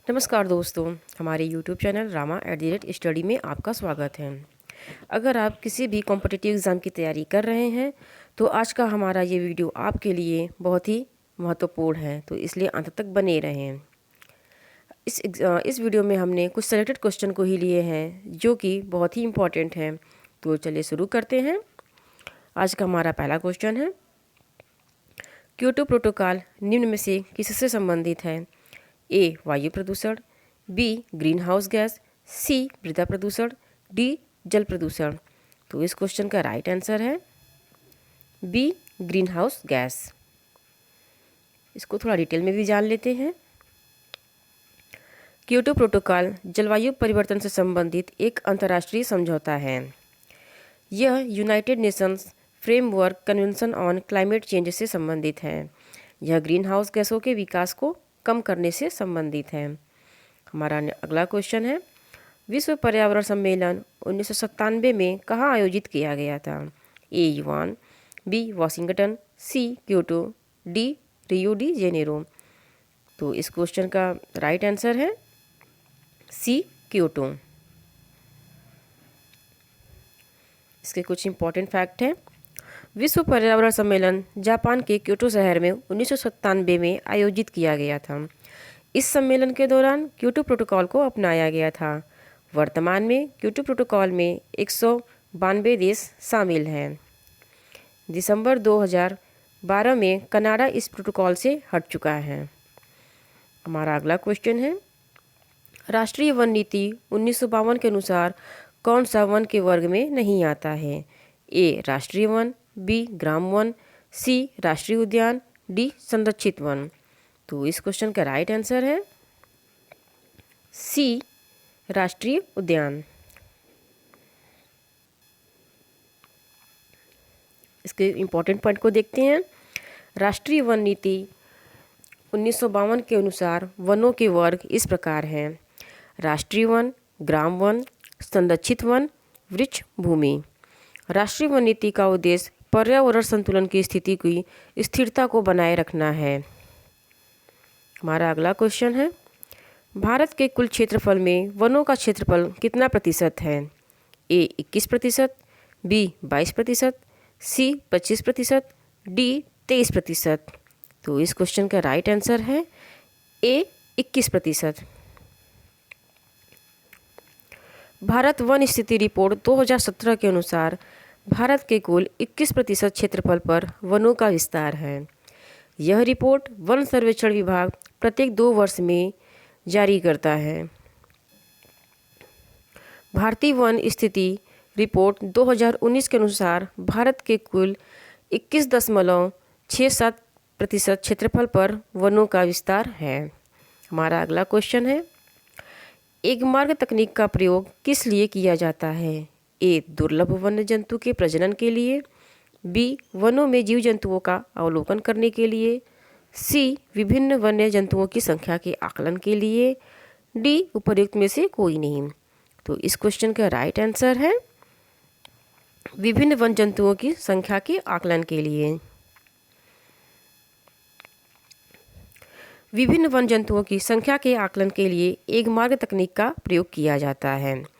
नमस्कार दोस्तों, हमारे YouTube चैनल रामा @स्टडी में आपका स्वागत है। अगर आप किसी भी कॉम्पिटिटिव एग्ज़ाम की तैयारी कर रहे हैं तो आज का हमारा ये वीडियो आपके लिए बहुत ही महत्वपूर्ण है, तो इसलिए अंत तक बने रहें। इस वीडियो में हमने कुछ सेलेक्टेड क्वेश्चन को ही लिए हैं जो कि बहुत ही इम्पोर्टेंट हैं। तो चलिए शुरू करते हैं। आज का हमारा पहला क्वेश्चन है, क्योटो प्रोटोकॉल निम्न में से किससे संबंधित है? ए वायु प्रदूषण, बी ग्रीन हाउस गैस, सी मृदा प्रदूषण, डी जल प्रदूषण। तो इस क्वेश्चन का राइट आंसर है बी ग्रीन हाउस गैस। इसको थोड़ा डिटेल में भी जान लेते हैं। क्योटो प्रोटोकॉल जलवायु परिवर्तन से संबंधित एक अंतर्राष्ट्रीय समझौता है। यह United Nations framework convention on climate change से संबंधित है। यह ग्रीन हाउस गैसों के विकास को कम करने से संबंधित है। हमारा अगला क्वेश्चन है, विश्व पर्यावरण सम्मेलन 1997 में कहाँ आयोजित किया गया था? A Yuan, B Washington, C Kyoto, D Rio de Janeiro. तो इस क्वेश्चन का राइट आंसर है सी क्योटो। इसके कुछ इंपॉर्टेंट फैक्ट हैं। विश्व पर्यावरण सम्मेलन जापान के क्योटो शहर में 1997 में आयोजित किया गया था। इस सम्मेलन के दौरान क्योटो प्रोटोकॉल को अपनाया गया था। वर्तमान में क्योटो प्रोटोकॉल में 192 देश शामिल हैं। दिसंबर 2012 में कनाडा इस प्रोटोकॉल से हट चुका है। हमारा अगला क्वेश्चन है, राष्ट्रीय वन नीति 1952 के अनुसार कौन सा वन के वर्ग में नहीं आता है? ए राष्ट्रीय वन, बी ग्राम वन, सी राष्ट्रीय उद्यान, डी संरक्षित वन। तो इस क्वेश्चन का राइट आंसर है सी राष्ट्रीय उद्यान। इसके इम्पोर्टेंट पॉइंट को देखते हैं। राष्ट्रीय वन नीति 1952 के अनुसार वनों के वर्ग इस प्रकार हैं: राष्ट्रीय वन, ग्राम वन, संरक्षित वन, वृक्ष भूमि। राष्ट्रीय वन नीति का उद्देश्य पर्यावरण संतुलन की स्थिति की स्थिरता को बनाए रखना है। हमारा अगला क्वेश्चन है, भारत के कुल क्षेत्रफल में वनों का क्षेत्रफल कितना प्रतिशत है? ए 21%, बी 22%, सी 25%, डी 23%। तो इस क्वेश्चन का राइट आंसर है ए 21%। भारत वन स्थिति रिपोर्ट 2017 के अनुसार भारत के कुल 21% क्षेत्रफल पर वनों का विस्तार है। यह रिपोर्ट वन सर्वेक्षण विभाग प्रत्येक 2 वर्ष में जारी करता है। भारतीय वन स्थिति रिपोर्ट 2019 के अनुसार भारत के कुल 21.67% क्षेत्रफल पर वनों का विस्तार है। हमारा अगला क्वेश्चन है, एगमार्क तकनीक का प्रयोग किस लिए किया जाता है? ए दुर्लभ वन्य जंतु के प्रजनन के लिए, बी वनों में जीव जंतुओं का अवलोकन करने के लिए, सी विभिन्न वन्य जंतुओं की संख्या के आकलन के लिए, डी उपर्युक्त में से कोई नहीं। तो इस क्वेश्चन का राइट आंसर है विभिन्न वन्य जंतुओं की संख्या के आकलन के लिए। विभिन्न वन्य जंतुओं की संख्या के आकलन के लिए एगमार्क तकनीक का प्रयोग किया जाता है।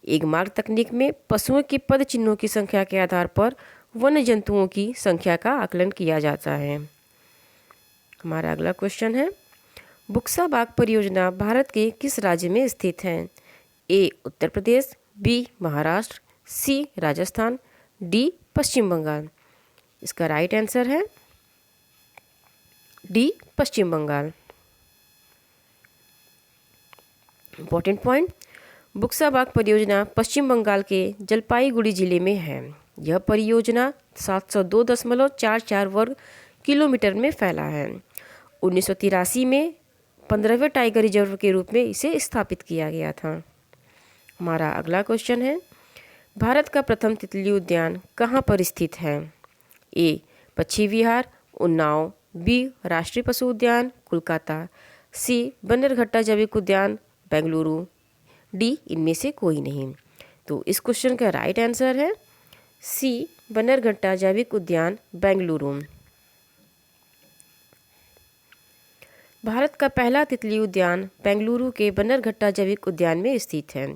एगमार्क तकनीक में पशुओं के पद चिन्हों की संख्या के आधार पर वन्य जंतुओं की संख्या का आकलन किया जाता है। हमारा अगला क्वेश्चन है, बुक्सा बाग परियोजना भारत के किस राज्य में स्थित है? ए उत्तर प्रदेश, बी महाराष्ट्र, सी राजस्थान, डी पश्चिम बंगाल। इसका राइट आंसर है डी पश्चिम बंगाल। इंपॉर्टेंट पॉइंट, बुक्सा बाग परियोजना पश्चिम बंगाल के जलपाईगुड़ी जिले में है। यह परियोजना 702.44 वर्ग किलोमीटर में फैला है। 1983 में 15वें टाइगर रिजर्व के रूप में इसे स्थापित किया गया था। हमारा अगला क्वेश्चन है, भारत का प्रथम तितली उद्यान कहाँ पर स्थित है? ए पक्षी विहार उन्नाव, बी राष्ट्रीय पशु उद्यान कोलकाता, सी बन्नेरघट्टा जैविक उद्यान बेंगलुरु, डी इनमें से कोई नहीं। तो इस क्वेश्चन का राइट आंसर है सी बन्नेरघट्टा जैविक उद्यान बेंगलुरु। भारत का पहला तितली उद्यान बेंगलुरु के बन्नरघट्टा जैविक उद्यान में स्थित है।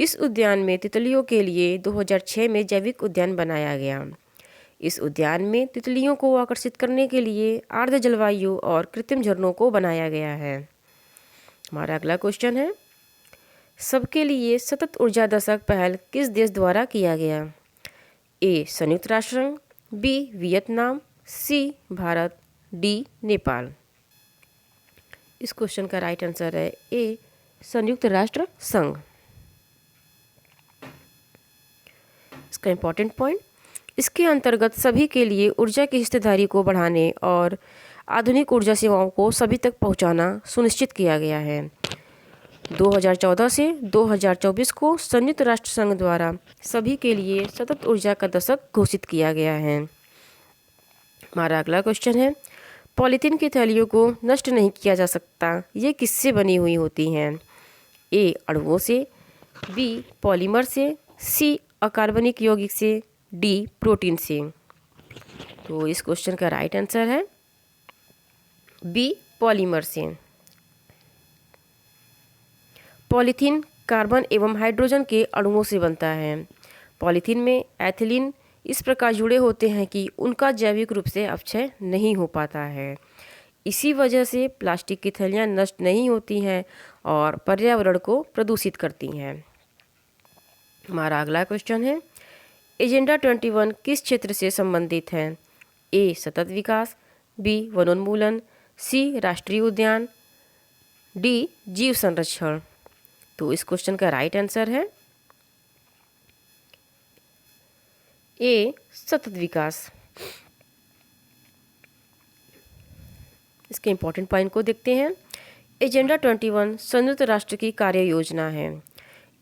इस उद्यान में तितलियों के लिए 2006 में जैविक उद्यान बनाया गया। इस उद्यान में तितलियों को आकर्षित करने के लिए आर्द्र जलवायु और कृत्रिम झरनों को बनाया गया है। हमारा अगला क्वेश्चन है, सबके लिए सतत ऊर्जा दशक पहल किस देश द्वारा किया गया? ए संयुक्त राष्ट्र संघ, बी वियतनाम, सी भारत, डी नेपाल। इस क्वेश्चन का राइट आंसर है ए संयुक्त राष्ट्र संघ। इसका इंपॉर्टेंट पॉइंट, इसके अंतर्गत सभी के लिए ऊर्जा की हिस्सेदारी को बढ़ाने और आधुनिक ऊर्जा सेवाओं को सभी तक पहुंचाना सुनिश्चित किया गया है। 2014 से 2024 को संयुक्त राष्ट्र संघ द्वारा सभी के लिए सतत ऊर्जा का दशक घोषित किया गया है। हमारा अगला क्वेश्चन है, पॉलीथीन की थैलियों को नष्ट नहीं किया जा सकता, ये किससे बनी हुई होती हैं? ए अणुओं से, बी पॉलीमर से, सी अकार्बनिक यौगिक से, डी प्रोटीन से। तो इस क्वेश्चन का राइट आंसर है बी पॉलीमर से। पॉलीथीन कार्बन एवं हाइड्रोजन के अणुओं से बनता है। पॉलीथीन में एथिलीन इस प्रकार जुड़े होते हैं कि उनका जैविक रूप से अपक्षय नहीं हो पाता है। इसी वजह से प्लास्टिक की थैलियाँ नष्ट नहीं होती हैं और पर्यावरण को प्रदूषित करती हैं। हमारा अगला क्वेश्चन है, एजेंडा 21 किस क्षेत्र से संबंधित है? ए सतत विकास, बी वनोन्मूलन, सी राष्ट्रीय उद्यान, डी जीव संरक्षण। तो इस क्वेश्चन का राइट आंसर है ए सतत विकास। इसके इंपॉर्टेंट पॉइंट को देखते हैं। एजेंडा 21 संयुक्त राष्ट्र की कार्य योजना है।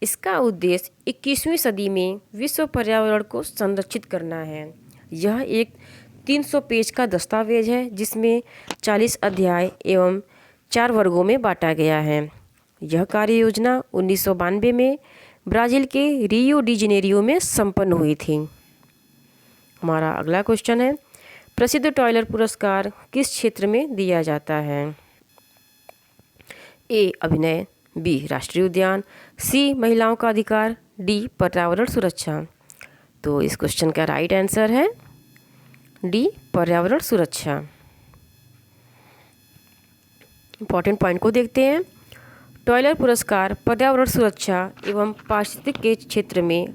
इसका उद्देश्य 21वीं सदी में विश्व पर्यावरण को संरक्षित करना है। यह एक 300 पेज का दस्तावेज है जिसमें 40 अध्याय एवं 4 वर्गों में बांटा गया है। यह कार्य योजना 1992 में ब्राज़ील के रियो डी जेनेरियो में संपन्न हुई थी। हमारा अगला क्वेश्चन है, प्रसिद्ध टॉयलर पुरस्कार किस क्षेत्र में दिया जाता है? ए अभिनय, बी राष्ट्रीय उद्यान, सी महिलाओं का अधिकार, डी पर्यावरण सुरक्षा। तो इस क्वेश्चन का राइट आंसर है डी पर्यावरण सुरक्षा। इंपॉर्टेंट पॉइंट को देखते हैं। टॉयलर पुरस्कार पर्यावरण सुरक्षा एवं पारिस्थितिक के क्षेत्र में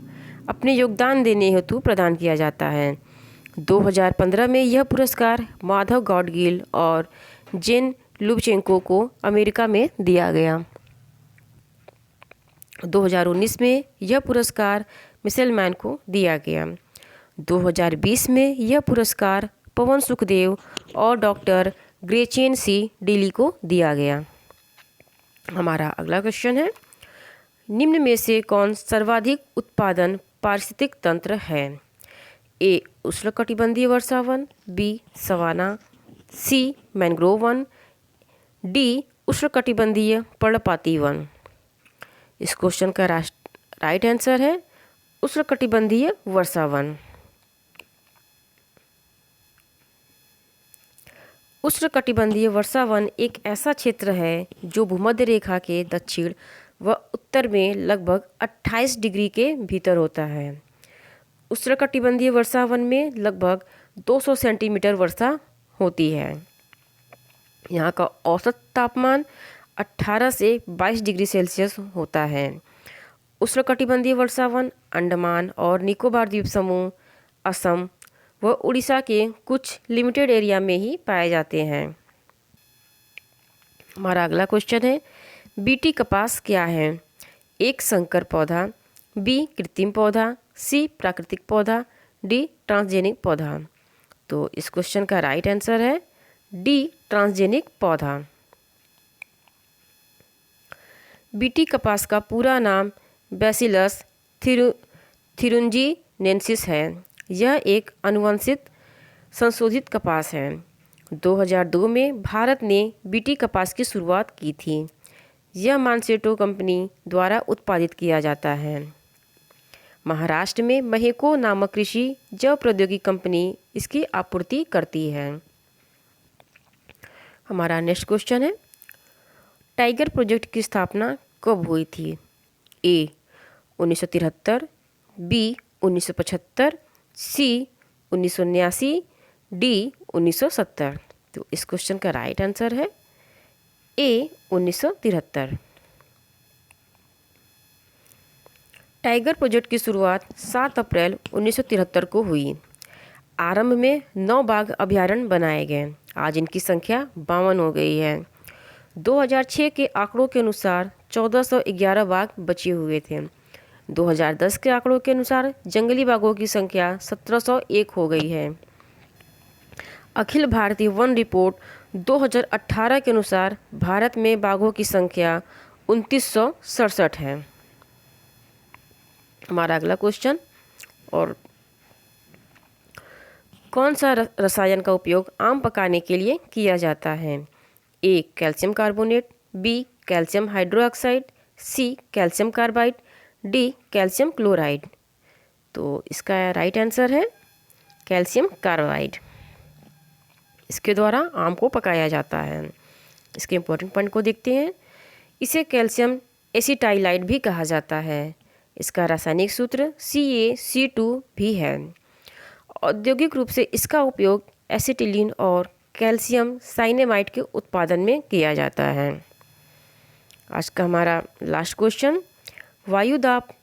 अपने योगदान देने हेतु प्रदान किया जाता है। 2015 में यह पुरस्कार माधव गॉडगिल और जेन लुबचेंको को अमेरिका में दिया गया। 2019 में यह पुरस्कार मिशेल मैन को दिया गया। 2020 में यह पुरस्कार पवन सुखदेव और डॉक्टर ग्रेचेन सी डेली को दिया गया। हमारा अगला क्वेश्चन है, निम्न में से कौन सर्वाधिक उत्पादन पारिस्थितिक तंत्र है? ए उष्णकटिबंधीय वर्षा वन, बी सवाना, सी मैंग्रोव वन, डी उष्णकटिबंधीय पर्णपाती वन। इस क्वेश्चन का राइट आंसर है उष्णकटिबंधीय वर्षा वन। उष्णकटिबंधीय वर्षा वन एक ऐसा क्षेत्र है जो भूमध्य रेखा के दक्षिण व उत्तर में लगभग 28 डिग्री के भीतर होता है। उष्णकटिबंधीय वर्षा वन में लगभग 200 सेंटीमीटर वर्षा होती है। यहाँ का औसत तापमान 18 से 22 डिग्री सेल्सियस होता है। उष्णकटिबंधीय वर्षा वन अंडमान और निकोबार द्वीप समूह, असम व उड़ीसा के कुछ लिमिटेड एरिया में ही पाए जाते हैं। हमारा अगला क्वेश्चन है, बीटी कपास क्या है? एक संकर पौधा, बी कृत्रिम पौधा, सी प्राकृतिक पौधा, डी ट्रांसजेनिक पौधा। तो इस क्वेश्चन का राइट आंसर है डी ट्रांसजेनिक पौधा। बीटी कपास का पूरा नाम बैसिलस थिरुंजीनेंसिस है। यह एक अनुवंशित संशोधित कपास है। 2002 में भारत ने बीटी कपास की शुरुआत की थी। यह मानसेटो कंपनी द्वारा उत्पादित किया जाता है। महाराष्ट्र में महेको नामक कृषि जैव प्रौद्योगिकी कंपनी इसकी आपूर्ति करती है। हमारा नेक्स्ट क्वेश्चन है, टाइगर प्रोजेक्ट की स्थापना कब हुई थी? ए 1973, बी 1975, सी 1979, डी 1970। तो इस क्वेश्चन का राइट आंसर है ए 1973। टाइगर प्रोजेक्ट की शुरुआत 7 अप्रैल 1973 को हुई। आरंभ में 9 बाघ अभयारण्य बनाए गए। आज इनकी संख्या 52 हो गई है। 2006 के आंकड़ों के अनुसार 1411 बाघ बचे हुए थे। 2010 के आंकड़ों के अनुसार जंगली बाघों की संख्या 1701 हो गई है। अखिल भारतीय वन रिपोर्ट 2018 के अनुसार भारत में बाघों की संख्या 2967 है। हमारा अगला क्वेश्चन, और कौन सा रसायन का उपयोग आम पकाने के लिए किया जाता है? A calcium carbonate, B calcium hydroxide, C calcium carbide, D calcium chloride. तो इसका राइट आंसर है कैल्शियम कार्बाइड। इसके द्वारा आम को पकाया जाता है। इसके इम्पोर्टेंट पॉइंट को देखते हैं। इसे कैल्शियम एसिटाइलाइड भी कहा जाता है। इसका रासायनिक सूत्र CaC2 भी है। औद्योगिक रूप से इसका उपयोग एसिटिलीन और कैल्शियम साइनेमाइड के उत्पादन में किया जाता है। आज का हमारा लास्ट क्वेश्चन, वायु दाब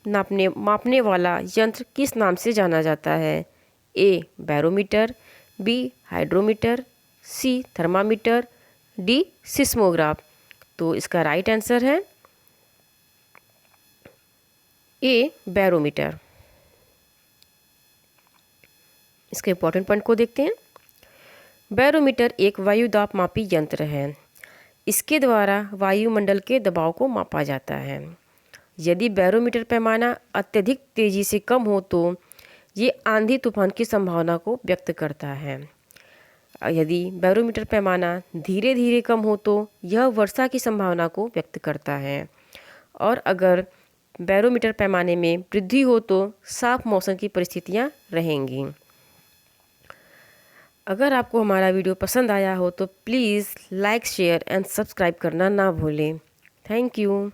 मापने वाला यंत्र किस नाम से जाना जाता है? ए बैरोमीटर, बी हाइड्रोमीटर, सी थर्मामीटर, डी सिस्मोग्राफ। तो इसका राइट आंसर है ए बैरोमीटर। इसके इम्पोर्टेंट पॉइंट को देखते हैं। बैरोमीटर एक वायु दाब मापी यंत्र है। इसके द्वारा वायुमंडल के दबाव को मापा जाता है। यदि बैरोमीटर पैमाना अत्यधिक तेजी से कम हो तो ये आंधी तूफान की संभावना को व्यक्त करता है। यदि बैरोमीटर पैमाना धीरे धीरे कम हो तो यह वर्षा की संभावना को व्यक्त करता है। और अगर बैरोमीटर पैमाने में वृद्धि हो तो साफ मौसम की परिस्थितियां रहेंगी। अगर आपको हमारा वीडियो पसंद आया हो तो please like, share and subscribe करना ना भूलें। Thank you.